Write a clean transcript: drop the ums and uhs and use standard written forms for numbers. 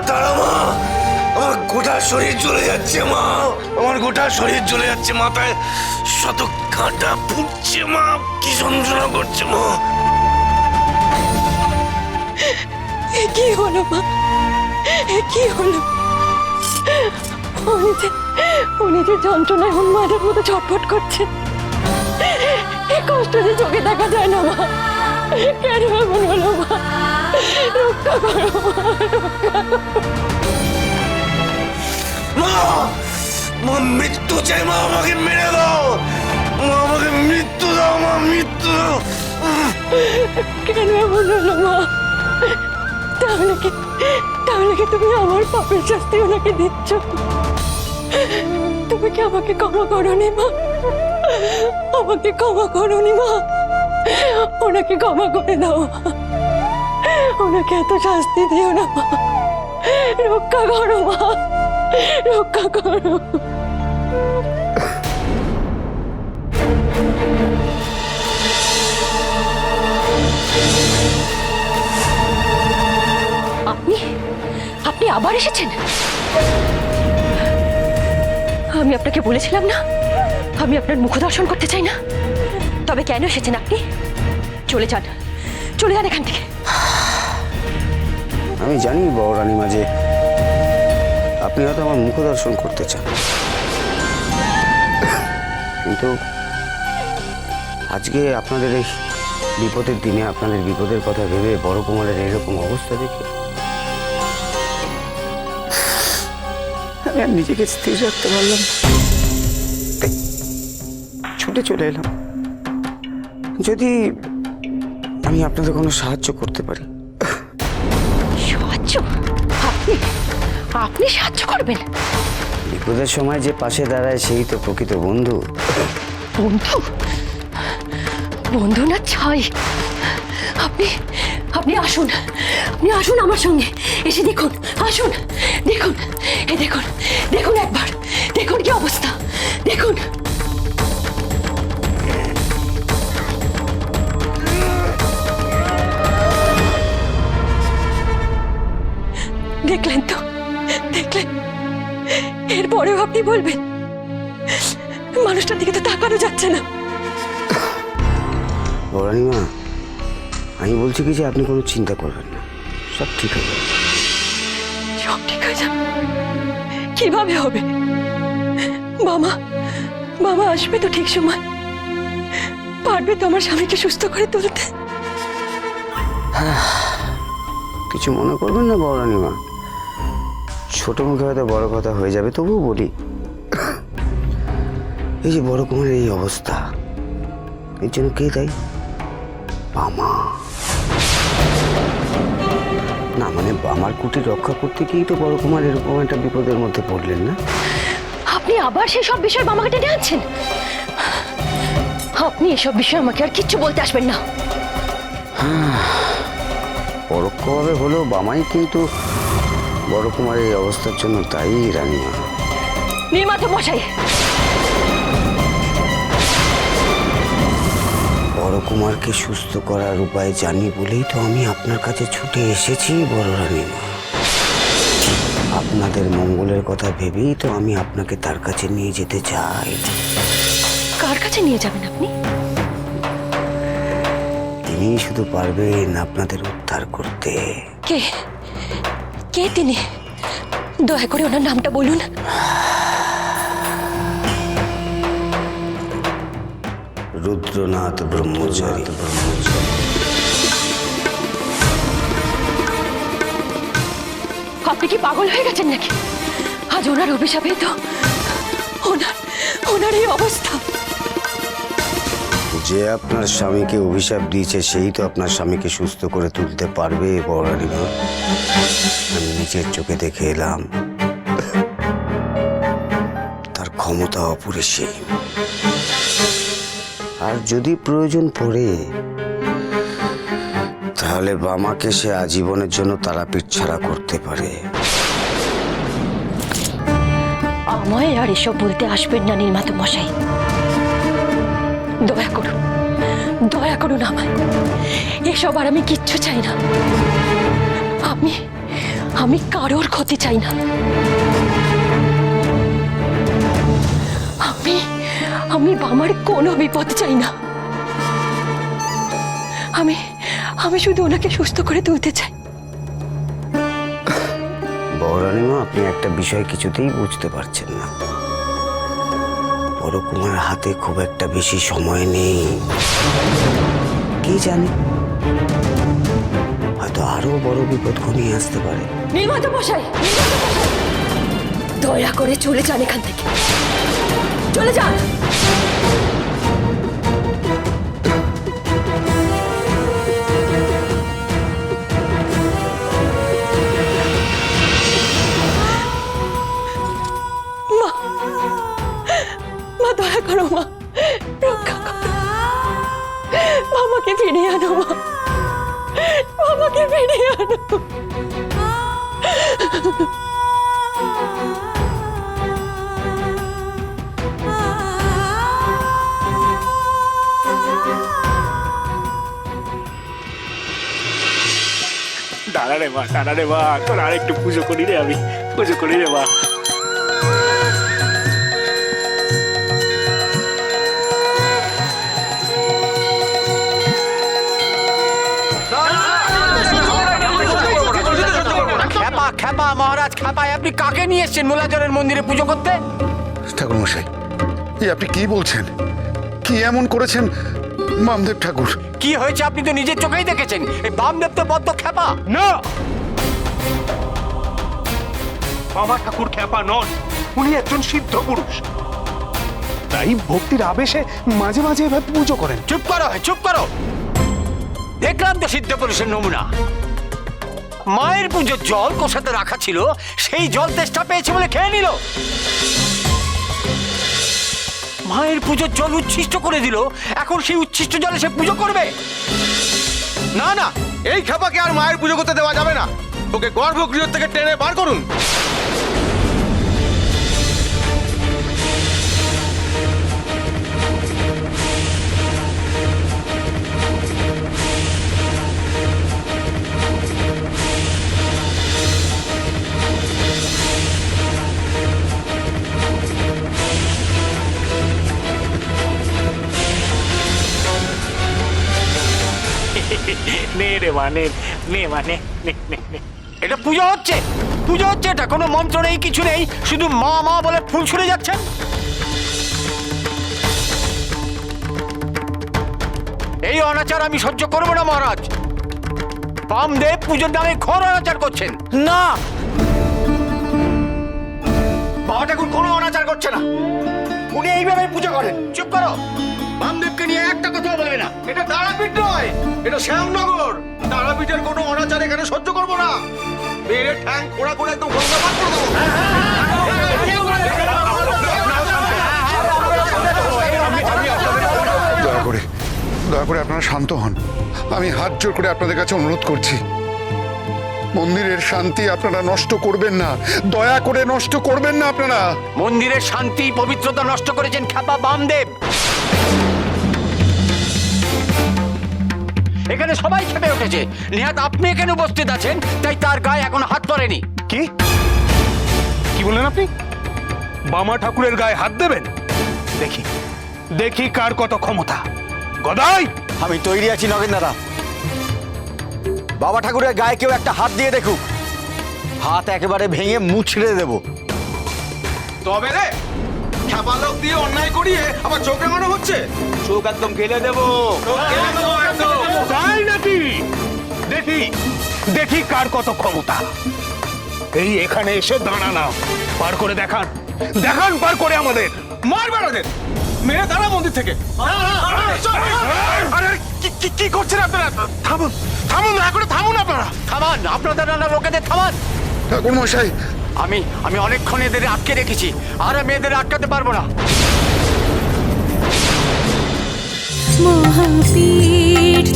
দাঁড়া মা, আমার গোটা শরীর জ্বলে যাচ্ছে মা, আমার গোটা শরীর জ্বলে যাচ্ছে, মাথায় শত কাঁটা ফুটছে মা, কি যন্ত্রণা করছে মা। কি হলো মা, কি হলো? উনি যে যন্ত্রণায় উন্মাদের মতো ছটফট করছে, এই কষ্ট যে চোখে দেখা যায় না মা। কেন এমন হলো মা? রক্ষা করো মা, মা মৃত্যু চাই মা, আমাকে মেরে দাও মা, আমাকে মৃত্যু দাও মা, মৃত্যু দাও। কেন এমন হলো মা? তাহলে কি তুমি আমার পাপের শাস্তি ওনাকে দিচ্ছ? তুমি কি আমাকে ক্ষমা করোনি মা? আমাকে ক্ষমা করোনি মা? ওনাকে ক্ষমা করে দাও, ওনাকে এত শাস্তি দিও না মা। রক্ষা করো মা, রক্ষা করো। আপনি আবার এসেছেন? আমি আপনাকে বলেছিলাম না আমি আপনার মুখ দর্শন করতে চাই না। তবে কেন এসেছেন আপনি? চলে যান, চলে যান এখান থেকে। আমি জানি বড় রানীমা যে আপনি হয়তো আমার মুখ দর্শন করতে চান, কিন্তু আজকে আপনাদের এই বিপদের দিনে আপনাদের বিপদের কথা ভেবে বড় কুমারের এরকম অবস্থা দেখে আমি আর নিজেকে স্থির রাখতে পারলাম, তাই ছুটে চলে এলাম। যদি আমি আপনাদের কোনো সাহায্য করতে পারি। সাহায্য? আপনি সাহায্য করবেন? বিপদের সময় যে পাশে দাঁড়ায় সেই তো প্রকৃত বন্ধু। বন্ধু? বন্ধু না ছাই। আপনি আসুন, আপনি আসুন আমার সঙ্গে, এসে দেখুন, আসুন দেখুন, দেখুন দেখুন একবার, দেখুন কি অবস্থা, দেখুন। দেখলেন তো, দেখলেন? এরপরেও আপনি বলবেন? মানুষটার দিকে তো তাকানো যাচ্ছে না। রানীমা, আমি বলছি কি যে আপনি কোনো চিন্তা করবেন না, সব ঠিক হবে। সব ঠিক হয়ে যাবে? কিভাবে হবে? মামা আসবে তো ঠিক সময়? পারবে তো আমার স্বামীকে সুস্থ করে তুলতে? কিছু মনে করবেন না বড় রানীমা, ছোট মুখে হয়তো বড় কথা হয়ে যাবে, তবুও বলি এই যে বড় কুমারের এই অবস্থা, এর জন্য কে দায়ী? বামা। না মানে বামার কুটির রক্ষা করতে গিয়েই তো বড় কুমার এরকম একটা বিপদের মধ্যে পড়লেন না? আপনি আবার সেই সব বিষয় বামাকে টেনে আনছেন? আপনি এসব বিষয়ে আমাকে আর কিচ্ছু বলতে আসবেন না। পরোক্ষভাবে হলেও বামাই কিন্তু বড় কুমারের এই অবস্থার জন্য দায়ী রানীমা। নির্মাতা মশাই, বড় কুমারকে সুস্থ করার উপায় জানি বলেই তো আমি আপনার কাছে ছুটে এসেছি বড় রানীমা। আপনাদের মঙ্গলের কথা ভেবেই তো আমি আপনাকে তার কাছে নিয়ে যেতে চাই। কার কাছে নিয়ে যাবেন আপনি? তিনিই শুধু পারবেন আপনাদের উদ্ধার করতে। কে? কে তিনি? দয়া করে ওনার নামটা বলুন। রুদ্রনাথ ব্রহ্মচারী। আপনি কি পাগল হয়ে গেছেন নাকি? আজ ওনার অভিশাপেই তো ওনার এই অবস্থা। যে আপনার স্বামীকে অভিশাপ দিয়েছে সেই তো আপনার স্বামীকে সুস্থ করে তুলতে পারবে বড় রানীমা। আমি নিজের চোখে দেখে এলাম, তার ক্ষমতা অপরিসীম। আর যদি প্রয়োজন পড়ে তাহলে বামাকে সে আজীবনের জন্য তারাপীঠ ছাড়া করতে পারে। আমায় আর এসব বলতে আসবেন না নির্মাতা মশাই। দয়া করুন আমায়। এসব আর আমি কিচ্ছু চাই না। আমি কারোর ক্ষতি চাই না। আমি বামার কোনো বিপদ চাই না। আমি শুধু ওনাকে সুস্থ করে তুলতে চাই। বড়রানীমা, আপনি একটা বিষয় কিছুতেই বুঝতে পারছেন না। বড় কুমার হাতে খুব একটা বেশি সময় নেই। কি জানি, হয়তো আরো বড় বিপদ ঘনিয়ে আসতে পারে। নীলমাধব মশাই, দয়া করে চলে যান এখান থেকে, চলে যান। মা দয়া করো, মা রক্ষা করো, মামাকে ফিরিয়ে আনো, মা মামাকে ফিরিয়ে আনো। দাঁড়া রে মা, তোর আর একটু পুজো করি রে, আমি পুজো করি রে মা। খ্যাপা মহারাজ, খ্যাপায় আপনি কাকে নিয়ে এসছেন মোলাজরের মন্দিরে পুজো করতে? ঠাকুর মশাই, এই আপনি কি বলছেন? কি এমন করেছেন বামদেব ঠাকুর? কি হয়েছে আপনি তো নিজের চোখেই দেখেছেন। এই বামদেব তো বদ্ধ খ্যাপা। না, বাবা ঠাকুর খ্যাপা নন, উনি একজন সিদ্ধ পুরুষ। তাই ভক্তির আবেশে মাঝে মাঝে এভাবে পুজো করেন। চুপ করো, চুপ করো। দেখলাম তো সিদ্ধ পুরুষের নমুনা। মায়ের পুজোর জল কোষাতে রাখা ছিল, সেই জল তেষ্টা পেয়েছে বলে খেয়ে নিল। মায়ের পুজোর জল উচ্ছিষ্ট করে দিল, এখন সেই উচ্ছিষ্ট জলে সে পুজো করবে? না না, এই খেপাকে আর মায়ের পুজো করতে দেওয়া যাবে না। ওকে গর্ভগৃহ থেকে টেনে বার করুন। নে রে মা, নে নে মা, নে নে নে নে। এটা পুজো হচ্ছে? পুজো হচ্ছে এটা? কোনো মন্ত্র নেই, কিছু নেই, শুধু মা মা বলে ফুল ছুঁড়ে যাচ্ছেন। এই অনাচার আমি সহ্য করবো না মহারাজ। বামদেব পুজোর নামে ঘোর অনাচার করছেন। না, বাবা ঠাকুর কোনো অনাচার করছে না। উনি এইভাবে পুজো করেন। চুপ করো, বামদেবকে নিয়ে একটা কথা বলবে না। এটা তারাপীঠ নয়, এটা শ্যামনগর। তারাপীঠের কোনো অনাচার এখানে সহ্য করবো না। মেরে ঠ্যাং খোঁড়া করে একদম গঙ্গা পার করে দেবো। দয়া করে আপনারা শান্ত হন। আমি হাত জোর করে আপনাদের কাছে অনুরোধ করছি, মন্দিরের শান্তি আপনারা নষ্ট করবেন না। দয়া করে নষ্ট করবেন না আপনারা। মন্দিরের শান্তি পবিত্রতা নষ্ট করেছেন খ্যাপা বামদেব। এখানে সবাই খেপে উঠেছে, নিহাত আপনি এখানে উপস্থিত আছেন, তাই তার গায়ে এখন হাত পড়েনি। কি কি বললেন আপনি? বামা ঠাকুরের গায়ে হাত দেবেন? দেখি দেখি কার কত ক্ষমতা। গদাই, আমি তৈরি আছি নগেন দাদা। বাবা ঠাকুরের গায়ে কেউ একটা হাত দিয়ে দেখুক, হাত একেবারে ভেঙে মুছড়ে দেব। তবে রে, খেপা লোক দিয়ে অন্যায় করিয়ে আবার চোখ রাঙানো হচ্ছে। চোখ একদম গেলে দেবো, একদম। তাই নাকি? দেখি দেখি কার কত ক্ষমতা। এই এখানে এসে দাঁড়ানা, পার করে দেখান, দেখান পার করে আমাদের। মার বেড়াদের মেরে দাঁড়া মন্দির থেকে। আরে কি করছেন আপনারা? থামুন থামুন, দয়া করে থামুন আপনারা। থামান, আপনাদের নানা লোকেদের থামান। ঠাকুর মশাই, আমি অনেকক্ষণ এদের আটকে রেখেছি, আর আমি এদের আটকাতে পারবো না। মহাপীঠ